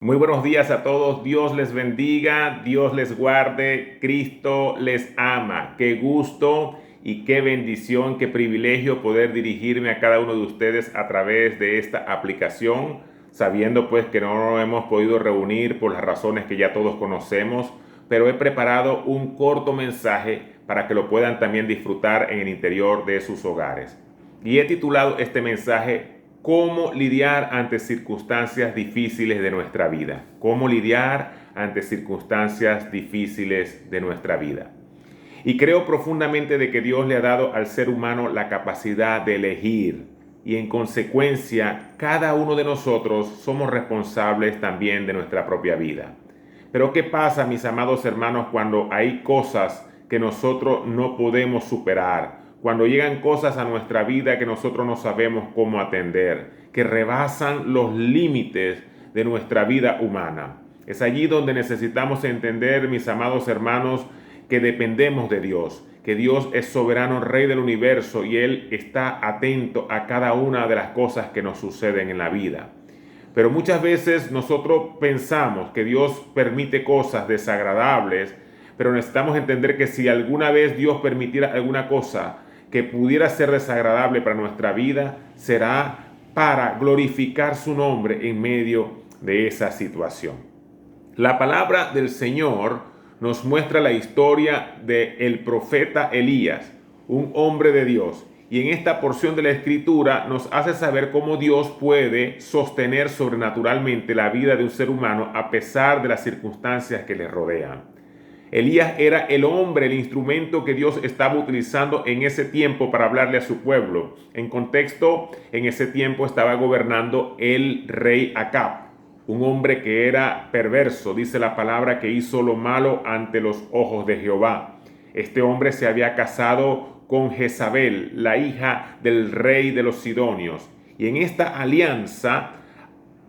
Muy buenos días a todos, Dios les bendiga, Dios les guarde, Cristo les ama. Qué gusto y qué bendición, qué privilegio poder dirigirme a cada uno de ustedes a través de esta aplicación, sabiendo pues que no nos hemos podido reunir por las razones que ya todos conocemos, pero he preparado un corto mensaje para que lo puedan también disfrutar en el interior de sus hogares. Y he titulado este mensaje cómo lidiar ante circunstancias difíciles de nuestra vida. Cómo lidiar ante circunstancias difíciles de nuestra vida. Y creo profundamente de que Dios le ha dado al ser humano la capacidad de elegir. Y en consecuencia, cada uno de nosotros somos responsables también de nuestra propia vida. Pero ¿qué pasa, mis amados hermanos, cuando hay cosas que nosotros no podemos superar? Cuando llegan cosas a nuestra vida que nosotros no sabemos cómo atender, que rebasan los límites de nuestra vida humana. Es allí donde necesitamos entender, mis amados hermanos, que dependemos de Dios, que Dios es soberano Rey del universo y Él está atento a cada una de las cosas que nos suceden en la vida. Pero muchas veces nosotros pensamos que Dios permite cosas desagradables, pero necesitamos entender que si alguna vez Dios permitiera alguna cosa que pudiera ser desagradable para nuestra vida, será para glorificar su nombre en medio de esa situación. La palabra del Señor nos muestra la historia del profeta Elías, un hombre de Dios. Y en esta porción de la Escritura nos hace saber cómo Dios puede sostener sobrenaturalmente la vida de un ser humano a pesar de las circunstancias que le rodean. Elías era el hombre, el instrumento que Dios estaba utilizando en ese tiempo para hablarle a su pueblo. En contexto, en ese tiempo estaba gobernando el rey Acab, un hombre que era perverso, dice la palabra, que hizo lo malo ante los ojos de Jehová. Este hombre se había casado con Jezabel, la hija del rey de los Sidonios. Y en esta alianza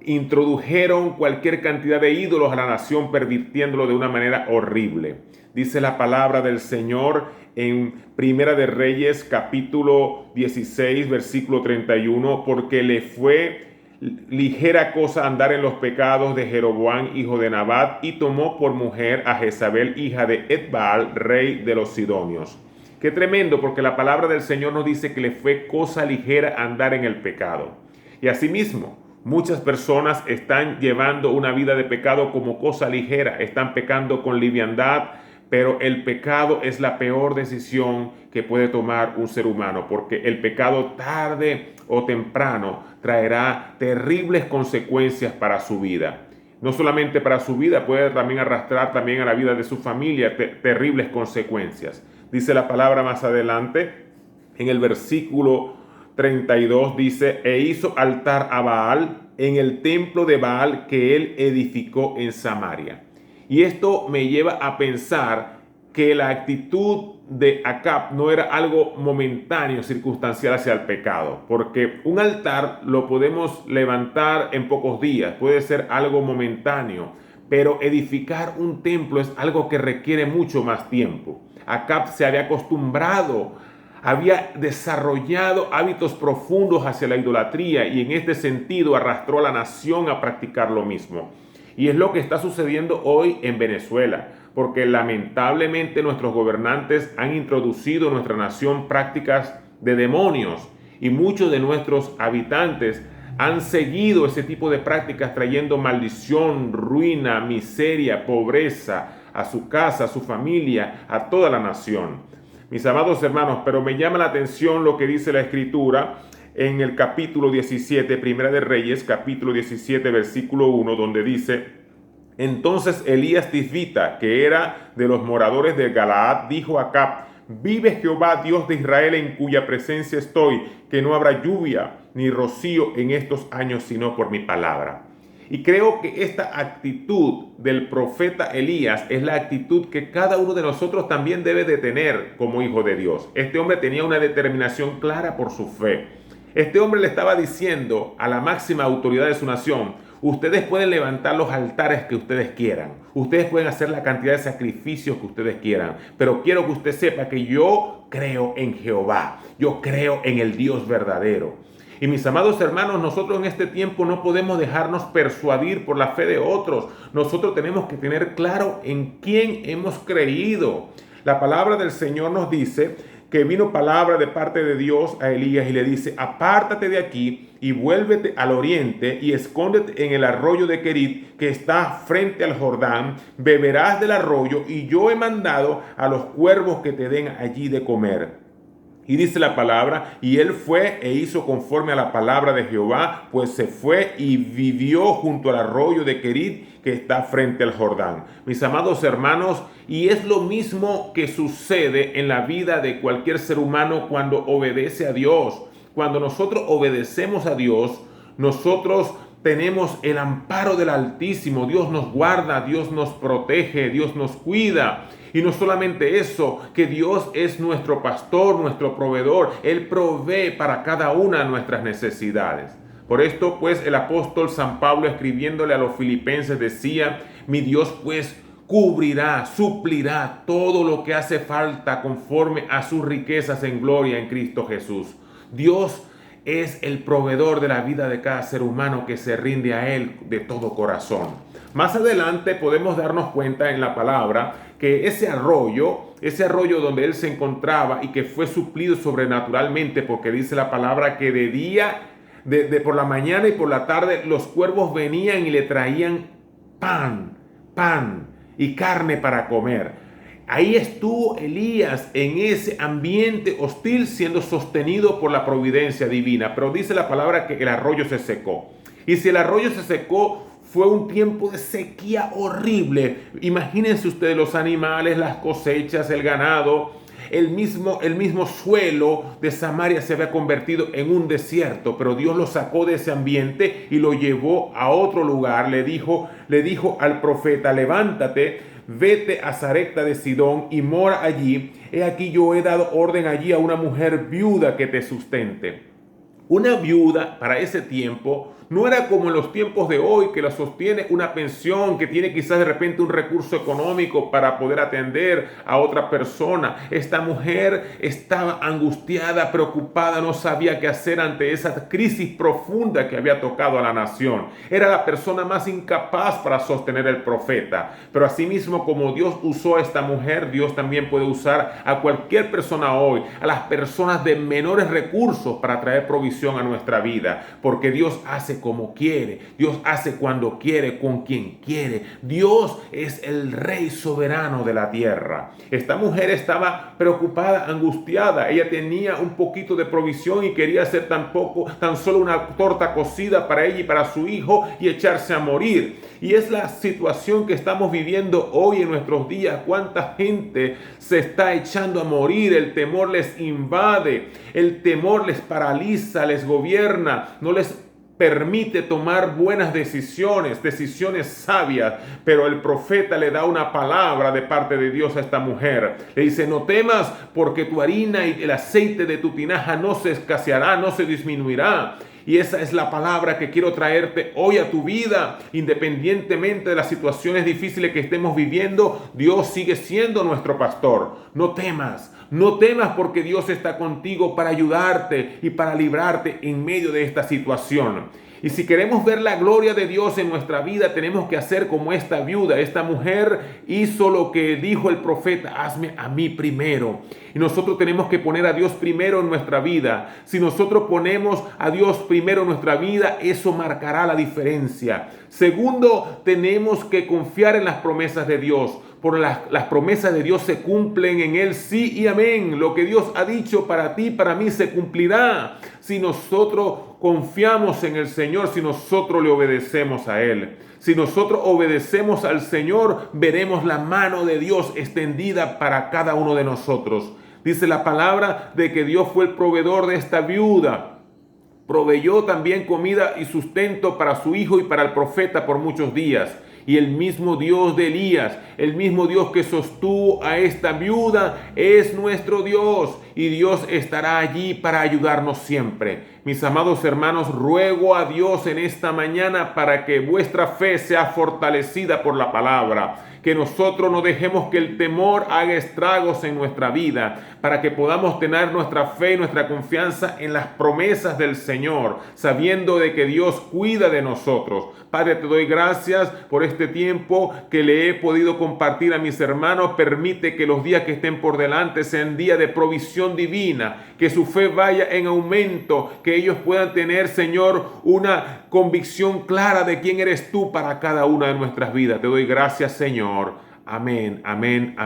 introdujeron cualquier cantidad de ídolos a la nación, pervirtiéndolo de una manera horrible. Dice la palabra del Señor en Primera de Reyes, capítulo 16, versículo 31, porque le fue ligera cosa andar en los pecados de Jeroboam, hijo de Nabat, y tomó por mujer a Jezabel, hija de Etbaal, rey de los Sidonios. Qué tremendo, porque la palabra del Señor nos dice que le fue cosa ligera andar en el pecado. Y asimismo, muchas personas están llevando una vida de pecado como cosa ligera, están pecando con liviandad, pero el pecado es la peor decisión que puede tomar un ser humano, porque el pecado tarde o temprano traerá terribles consecuencias para su vida. No solamente para su vida, puede también arrastrar también a la vida de su familia terribles consecuencias. Dice la palabra más adelante, en el versículo 32 dice, e hizo altar a Baal en el templo de Baal que él edificó en Samaria. Y esto me lleva a pensar que la actitud de Acab no era algo momentáneo, circunstancial hacia el pecado, porque un altar lo podemos levantar en pocos días, puede ser algo momentáneo, pero edificar un templo es algo que requiere mucho más tiempo. Acab se había acostumbrado, había desarrollado hábitos profundos hacia la idolatría y en este sentido arrastró a la nación a practicar lo mismo. Y es lo que está sucediendo hoy en Venezuela, porque lamentablemente nuestros gobernantes han introducido en nuestra nación prácticas de demonios y muchos de nuestros habitantes han seguido ese tipo de prácticas trayendo maldición, ruina, miseria, pobreza a su casa, a su familia, a toda la nación. Mis amados hermanos, pero me llama la atención lo que dice la Escritura en el capítulo 17, Primera de Reyes, capítulo 17, versículo 1, donde dice, entonces Elías Tisbita, que era de los moradores de Galaad, dijo a Acab, vive Jehová, Dios de Israel, en cuya presencia estoy, que no habrá lluvia ni rocío en estos años, sino por mi palabra. Y creo que esta actitud del profeta Elías es la actitud que cada uno de nosotros también debe de tener como hijo de Dios. Este hombre tenía una determinación clara por su fe. Este hombre le estaba diciendo a la máxima autoridad de su nación, ustedes pueden levantar los altares que ustedes quieran, ustedes pueden hacer la cantidad de sacrificios que ustedes quieran, pero quiero que usted sepa que yo creo en Jehová, yo creo en el Dios verdadero. Y mis amados hermanos, nosotros en este tiempo no podemos dejarnos persuadir por la fe de otros. Nosotros tenemos que tener claro en quién hemos creído. La palabra del Señor nos dice que vino palabra de parte de Dios a Elías y le dice: apártate de aquí y vuélvete al oriente y escóndete en el arroyo de Querit que está frente al Jordán, beberás del arroyo y yo he mandado a los cuervos que te den allí de comer. Y dice la palabra, y él fue e hizo conforme a la palabra de Jehová, pues se fue y vivió junto al arroyo de Querit que está frente al Jordán. Mis amados hermanos, y es lo mismo que sucede en la vida de cualquier ser humano cuando obedece a Dios. Cuando nosotros obedecemos a Dios, nosotros tenemos el amparo del Altísimo. Dios nos guarda, Dios nos protege, Dios nos cuida. Y no solamente eso, que Dios es nuestro pastor, nuestro proveedor. Él provee para cada una de nuestras necesidades. Por esto, pues, el apóstol San Pablo, escribiéndole a los filipenses, decía: mi Dios, pues, cubrirá, suplirá todo lo que hace falta conforme a sus riquezas en gloria en Cristo Jesús. Dios es el proveedor de la vida de cada ser humano que se rinde a Él de todo corazón. Más adelante podemos darnos cuenta en la palabra que ese arroyo donde él se encontraba y que fue suplido sobrenaturalmente, porque dice la palabra que de día, por la mañana y por la tarde, los cuervos venían y le traían pan y carne para comer. Ahí estuvo Elías en ese ambiente hostil siendo sostenido por la providencia divina. Pero dice la palabra que el arroyo se secó. Y si el arroyo se secó, fue un tiempo de sequía horrible. Imagínense ustedes los animales, las cosechas, el ganado. El mismo suelo de Samaria se había convertido en un desierto, pero Dios lo sacó de ese ambiente y lo llevó a otro lugar. Le dijo al profeta: levántate, vete a Sarepta de Sidón y mora allí. He aquí yo he dado orden allí a una mujer viuda que te sustente. Una viuda para ese tiempo no era como en los tiempos de hoy, que la sostiene una pensión, que tiene quizás de repente un recurso económico para poder atender a otra persona. Esta mujer estaba angustiada, preocupada, no sabía qué hacer ante esa crisis profunda que había tocado a la nación. Era la persona más incapaz para sostener el profeta. Pero asimismo, como Dios usó a esta mujer, Dios también puede usar a cualquier persona hoy, a las personas de menores recursos, para traer provisión a nuestra vida, porque Dios hace como quiere, Dios hace cuando quiere, con quien quiere. Dios es el Rey soberano de la tierra. Esta mujer estaba preocupada, angustiada. Ella tenía un poquito de provisión y quería hacer tan solo una torta cocida para ella y para su hijo y echarse a morir. Y es la situación que estamos viviendo hoy en nuestros días. Cuánta gente se está echando a morir. El temor les invade, el temor les paraliza, les gobierna, no les permite tomar buenas decisiones sabias. Pero el profeta le da una palabra de parte de Dios a esta mujer. Le dice: no temas, porque tu harina y el aceite de tu tinaja no se escaseará, no se disminuirá. Y esa es la palabra que quiero traerte hoy a tu vida. Independientemente de las situaciones difíciles que estemos viviendo, Dios sigue siendo nuestro pastor. No temas, porque Dios está contigo para ayudarte y para librarte en medio de esta situación. Y si queremos ver la gloria de Dios en nuestra vida, tenemos que hacer como esta viuda. Esta mujer hizo lo que dijo el profeta: hazme a mí primero. Y nosotros tenemos que poner a Dios primero en nuestra vida. Si nosotros ponemos a Dios primero en nuestra vida, eso marcará la diferencia. Segundo, tenemos que confiar en las promesas de Dios. Por las promesas de Dios se cumplen en Él, sí y amén. Lo que Dios ha dicho para ti, para mí, se cumplirá. Si nosotros confiamos en el Señor, si nosotros le obedecemos a Él. Si nosotros obedecemos al Señor, veremos la mano de Dios extendida para cada uno de nosotros. Dice la palabra de que Dios fue el proveedor de esta viuda. Proveyó también comida y sustento para su hijo y para el profeta por muchos días. Y el mismo Dios de Elías, el mismo Dios que sostuvo a esta viuda, es nuestro Dios. Y Dios estará allí para ayudarnos siempre. Mis amados hermanos, ruego a Dios en esta mañana para que vuestra fe sea fortalecida por la palabra. que nosotros no dejemos que el temor haga estragos en nuestra vida, para que podamos tener nuestra fe y nuestra confianza en las promesas del Señor, sabiendo de que Dios cuida de nosotros. Padre, te doy gracias por este tiempo que le he podido compartir a mis hermanos. Permite que los días que estén por delante sean días de provisión divina, que su fe vaya en aumento, que ellos puedan tener, Señor, una convicción clara de quién eres tú para cada una de nuestras vidas. Te doy gracias, Señor. Amén, amén, amén.